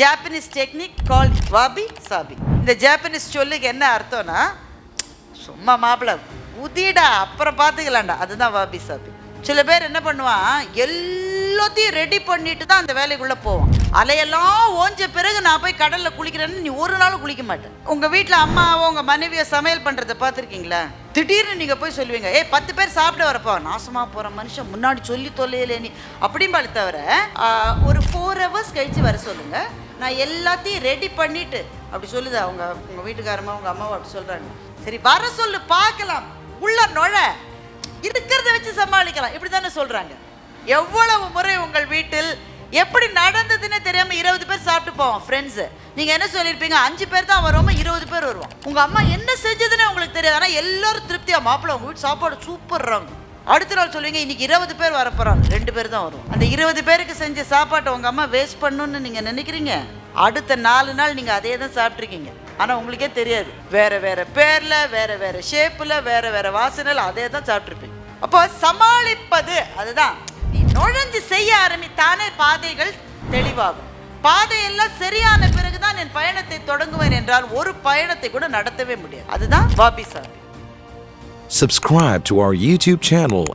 Japanese technique called Vapi சாபி. இந்த Japanese சொல்லுக்கு என்ன அர்த்தம்னா, சும்மா மாப்பிள்ள உதிடா அப்புறம் பார்த்துக்கலாம்டா, அதுதான் வாபி சாபி. சில பேர் என்ன பண்ணுவான், எல்லாத்தையும் ரெடி பண்ணிட்டு தான் அந்த வேலைக்குள்ளே போவான். அலையெல்லாம் ஓஞ்ச பிறகு நான் போய் கடலில் குளிக்கிறேன்னு நீ ஒரு நாளும் குளிக்க மாட்டேன். உங்கள் வீட்டில் அம்மாவோ உங்கள் மனைவியோ சமையல் பண்ணுறதை பார்த்துருக்கீங்களா? திடீர்னு நீங்கள் போய் சொல்லுவீங்க, 10 பேர் சாப்பிட வரப்போ, நாசமாக போகிற மனுஷன் முன்னாடி சொல்லி தொல்லையிலே நீ அப்படிம்பாலே தவிர, ஒரு 4 hours கழித்து வர சொல்லுங்கள், நான் எல்லாத்தையும் ரெடி பண்ணிவிட்டு அப்படி சொல்லுது அவங்க உங்கள் வீட்டுக்காரமா உங்கள் அம்மாவை அப்படி சொல்கிறாங்க. சரி வர சொல்லு பார்க்கலாம், உள்ள நுழ, இருக்கிறத வச்சு சமாளிக்கலாம், இப்படி தானே சொல்கிறாங்க. எவ்வளவு முறை உங்கள் வீட்டில் எப்படி நடந்ததுன்னு தெரியாமல் 20 பேர் சாப்பிட்டு போவோம் ஃப்ரெண்ட்ஸு. நீங்கள் என்ன சொல்லியிருப்பீங்க, 5 பேர் தான் வருவோம், 20 பேர் வருவோம். உங்கள் அம்மா என்ன செஞ்சதுன்னு உங்களுக்கு தெரியாது, ஆனால் எல்லாரும் திருப்தியாக மாப்பிள்ள உங்கள் வீட்டு சாப்பாடு சூப்பர்றாங்க. அடுத்த நாள் சொல்லுவீங்க, இன்னைக்கு 20 பேர் வரப்போகிறாங்க, 2 பேர் தான் வரும். அந்த 20 பேருக்கு செஞ்ச சாப்பாட்டை உங்கள் அம்மா வேஸ்ட் பண்ணணுன்னு நீங்கள் நினைக்கிறீங்க. அடுத்த 4 நாள் நீங்கள் அதே தான் சாப்பிட்ருக்கீங்க, ஆனால் உங்களுக்கே தெரியாது. வேறு வேறு பேரில், வேறு வேறு ஷேப்பில், வேறு வேறு வாசனையில் அதே தான் சாப்பிட்ருப்பீங்க. அப்போ சமாளிப்பது அதுதான். நீ நுழைஞ்சு செய்ய ஆரம்பித்தானே பாதைகள் தெளிவாகும். பாதையெல்லாம் சரியான பிறகுதான் என் பயணத்தை தொடங்குவேன் என்றால் ஒரு பயணத்தை கூட நடத்தவே முடியாது. அதுதான் வாபி சாபி. Subscribe to our YouTube channel